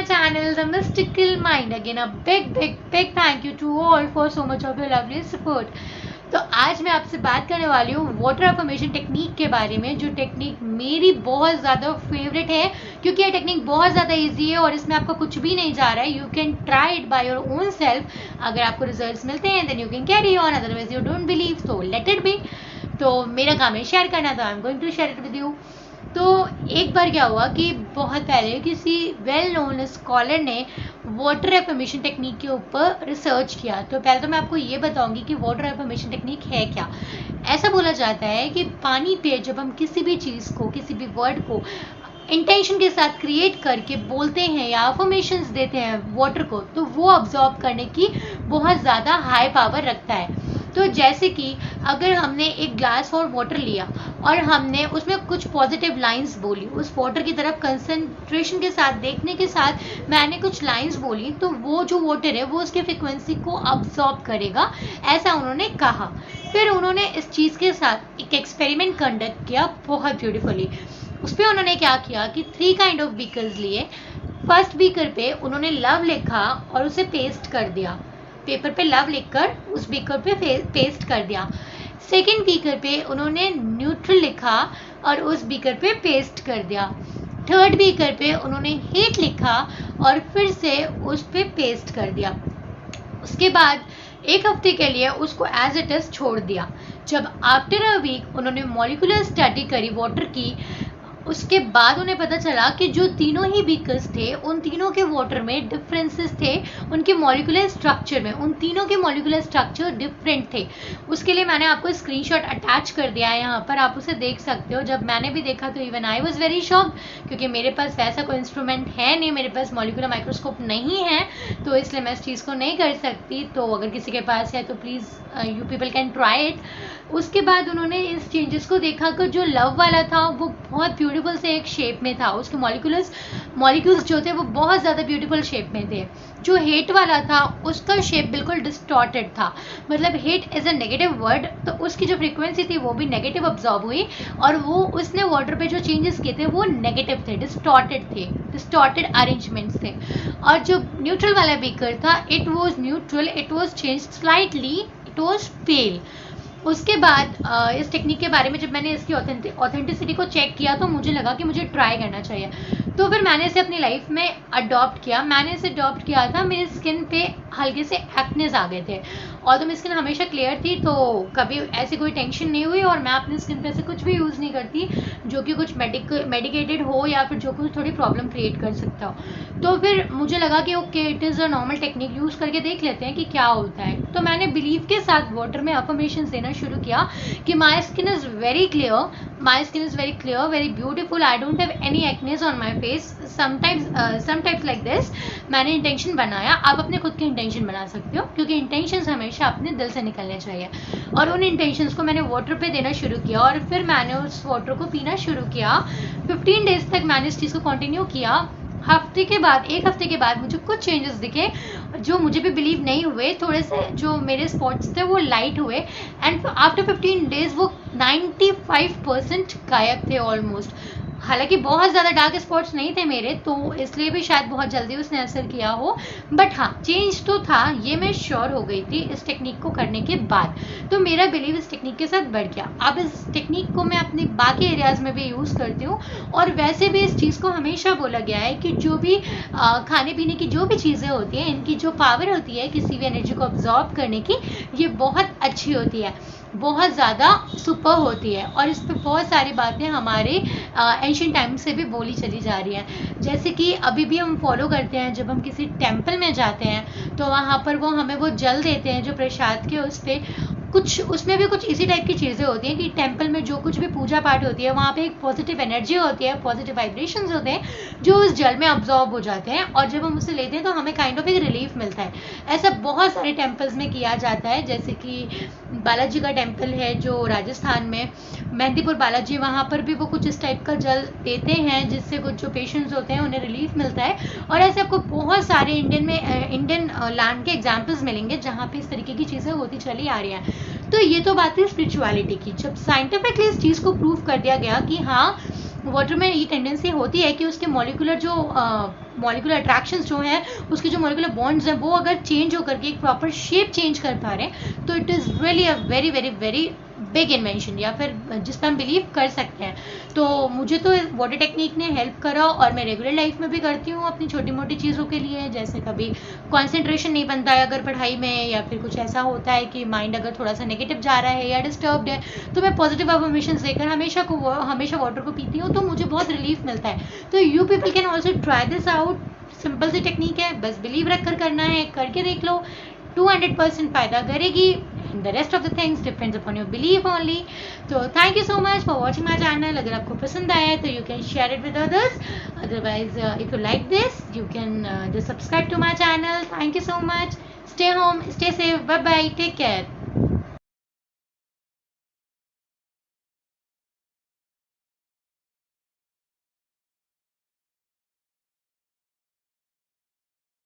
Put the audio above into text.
channel, The Mystical Mind. Again, a big thank you to all for so much of your lovely support. तो आज मैं आपसे बात करने वाली हूँ वाटर अफर्मेशन टेक्निक के बारे में, जो टेक्निक मेरी बहुत ज़्यादा फेवरेट है क्योंकि ये टेक्निक बहुत ज़्यादा इजी है और इसमें आपका कुछ भी नहीं जा रहा है. You can try it by your own self. अगर आपको रिजल्ट्स मिलते हैं then you can carry on, otherwise you don't believe so let it be. तो मेरा काम है शेयर करना, तो I am going to share it with you. तो एक बार क्या हुआ कि बहुत पहले किसी वेल नोन स्कॉलर ने वाटर एफर्मेशन टेक्निक के ऊपर रिसर्च किया. तो पहले तो मैं आपको ये बताऊंगी कि वाटर एफर्मेशन टेक्निक है क्या. ऐसा बोला जाता है कि पानी पे जब हम किसी भी चीज़ को, किसी भी वर्ड को इंटेंशन के साथ क्रिएट करके बोलते हैं या अफर्मेशंस देते हैं वाटर को, तो वो अब्जॉर्ब करने की बहुत ज़्यादा हाई पावर रखता है. तो जैसे कि अगर हमने एक ग्लास और वाटर लिया और हमने उसमें कुछ पॉजिटिव लाइंस बोली, उस वाटर की तरफ कंसंट्रेशन के साथ देखने के साथ मैंने कुछ लाइंस बोली, तो वो जो वाटर है वो उसके फ्रिक्वेंसी को अब्जॉर्ब करेगा, ऐसा उन्होंने कहा. फिर उन्होंने इस चीज़ के साथ एक एक्सपेरिमेंट कंडक्ट किया बहुत ब्यूटीफुली. उस पर उन्होंने क्या किया कि 3 काइंड ऑफ बीकर्स लिए. फर्स्ट बीकर पे उन्होंने लव लिखा और उसे पेस्ट कर दिया. पेपर पे लव लिखकर उस बीकर पे पेस्ट कर दिया. सेकंड बीकर पे उन्होंने न्यूट्रल लिखा और उस बीकर पे पेस्ट कर दिया. थर्ड बीकर पे उन्होंने हेट लिखा और फिर से उस पे पेस्ट कर दिया. उसके बाद एक हफ्ते के लिए उसको एज इट इज छोड़ दिया. जब आफ्टर अ वीक उन्होंने मॉलिक्यूलर स्टडी करी वाटर की, उसके बाद उन्हें पता चला कि जो तीनों ही बीकर्स थे उन तीनों के वाटर में डिफरेंसेस थे. उनके मॉलिक्यूलर स्ट्रक्चर में उन तीनों के मॉलिक्यूलर स्ट्रक्चर डिफरेंट थे. उसके लिए मैंने आपको स्क्रीनशॉट अटैच कर दिया है यहाँ पर, आप उसे देख सकते हो. जब मैंने भी देखा तो even I was very shocked, क्योंकि मेरे पास वैसा कोई इंस्ट्रूमेंट है नहीं, मेरे पास मॉलिक्यूलर माइक्रोस्कोप नहीं है, तो इसलिए मैं इस चीज़ को नहीं कर सकती. तो अगर किसी के पास है तो please you people can try it. उसके बाद उन्होंने इस चेंजेस को देखा कि जो लव वाला था वो बहुत ब्यूटीफुल से एक शेप में था, उसके मॉलिक्यूल्स जो थे वो बहुत ज़्यादा ब्यूटीफुल शेप में थे. जो हेट वाला था उसका शेप बिल्कुल डिस्टॉर्टेड था. मतलब hate is a negative word, तो उसकी जो फ्रीक्वेंसी थी वो भी नेगेटिव ऑब्जॉर्ब हुई और वो उसने वाटर पे जो चेंजेस किए थे वो नेगेटिव थे, डिस्टॉर्टेड अरेंजमेंट्स थे. और जो न्यूट्रल वाला बीकर था, it was neutral, it was change slightly, it was pale. उसके बाद इस टेक्निक के बारे में जब मैंने इसकी ऑथेंटिसिटी को चेक किया तो मुझे लगा कि मुझे ट्राई करना चाहिए. तो फिर मैंने इसे अपनी लाइफ में अडॉप्ट किया. मैंने इसे अडॉप्ट किया था, मेरी स्किन पे हल्के से एक्नेस आ गए थे और तो मेरी स्किन हमेशा क्लियर थी, तो कभी ऐसी कोई टेंशन नहीं हुई. और मैं अपनी स्किन पे ऐसे कुछ भी यूज़ नहीं करती जो कि कुछ मेडिकेटेड हो या फिर जो कुछ थोड़ी प्रॉब्लम क्रिएट कर सकता हो. तो फिर मुझे लगा कि okay, it is a normal technique, use करके देख लेते हैं कि क्या होता है. तो मैंने बिलीव के साथ वाटर में अफर्मेशंस देना शुरू किया कि my skin is very clear, very beautiful, I don't have any एक्नेस on my face, sometimes like this. मैंने इंटेंशन बनाया. आप अपने खुद के इंटेंशन बना सकते हो, क्योंकि इंटेंशंस हमेशा अपने दिल से निकलने चाहिए. और उन इंटेंशंस को मैंने वाटर पे देना शुरू किया और फिर मैंने उस वाटर को पीना शुरू किया. 15 डेज तक मैंने इस चीज़ को कंटिन्यू किया. एक हफ्ते के बाद मुझे कुछ चेंजेस दिखे जो मुझे भी बिलीव नहीं हुए. थोड़े से जो मेरे स्पॉट्स थे वो लाइट हुए एंड आफ्टर 15 डेज वो 95% गायब थे ऑलमोस्ट. हालांकि बहुत ज़्यादा डार्क स्पॉट्स नहीं थे मेरे, तो इसलिए भी शायद बहुत जल्दी उसने असर किया हो, बट हाँ, चेंज तो था, ये मैं श्योर हो गई थी इस टेक्निक को करने के बाद. तो मेरा बिलीव इस टेक्निक के साथ बढ़ गया. अब इस टेक्निक को मैं अपनी बाकी एरियाज़ में भी यूज़ करती हूँ. और वैसे भी इस चीज़ को हमेशा बोला गया है कि जो भी खाने पीने की जो भी चीज़ें होती हैं, इनकी जो पावर होती है किसी भी एनर्जी को अब्जॉर्ब करने की, ये बहुत अच्छी होती है, बहुत ज़्यादा सुपर होती है. और इस पर बहुत सारी बातें हमारे एंशिएंट टाइम से भी बोली चली जा रही हैं. जैसे कि अभी भी हम फॉलो करते हैं, जब हम किसी टेम्पल में जाते हैं तो वहाँ पर वो हमें वो जल देते हैं जो प्रसाद के, उस पर कुछ, उसमें भी कुछ इसी टाइप की चीज़ें होती हैं कि टेम्पल में जो कुछ भी पूजा पाठ होती है वहाँ पे एक पॉजिटिव एनर्जी होती है, पॉजिटिव वाइब्रेशंस होते हैं जो उस जल में अब्जॉर्ब हो जाते हैं. और जब हम उसे लेते हैं तो हमें काइंड ऑफ एक रिलीफ मिलता है. ऐसा बहुत सारे टेम्पल्स में किया जाता है. जैसे कि बालाजी का टेम्पल है जो राजस्थान में, मेहंदीपुर बालाजी, वहाँ पर भी वो कुछ इस टाइप का जल देते हैं जिससे कुछ जो पेशेंट्स होते हैं उन्हें रिलीफ मिलता है. और ऐसे आपको बहुत सारे इंडियन लैंड के एग्जाम्पल्स मिलेंगे जहाँ पे इस तरीके की चीज़ें होती चली आ रही हैं. तो ये तो बात है स्पिरिचुअलिटी की. जब साइंटिफिकली इस चीज़ को प्रूव कर दिया गया कि हाँ, वाटर में ये टेंडेंसी होती है कि उसके मॉलिक्यूलर अट्रैक्शंस जो हैं, उसके जो मॉलिक्यूलर बॉन्ड्स हैं, वो अगर चेंज होकर के एक प्रॉपर शेप चेंज कर पा रहे हैं, तो it is really a very very very big invention, या फिर जिस पर हम बिलीव कर सकते हैं। तो मुझे तो वाटर टेक्निक ने हेल्प करा, और मैं रेगुलर लाइफ में भी करती हूँ अपनी छोटी मोटी चीज़ों के लिए। जैसे कभी कंसंट्रेशन नहीं बनता है अगर पढ़ाई में, या फिर कुछ ऐसा होता है कि माइंड अगर थोड़ा सा नेगेटिव जा रहा है या डिस्टर्ब्ड है, तो मैं पॉजिटिव अफर्मेशंस देकर हमेशा वाटर को पीती हूँ, तो मुझे बहुत रिलीफ मिलता है। तो you people can also try this out. Simple सी टेक्निक है, बस बिलीव रख कर करना है, करके देख लो, 200% फ़ायदा करेगी। And the rest of the things depends upon your belief only. तो thank you so much for watching my channel. अगर आपको पसंद आया है तो you can share it with others, otherwise if you like this you can just subscribe to my channel. Thank you so much, stay home, stay safe, bye bye, take care.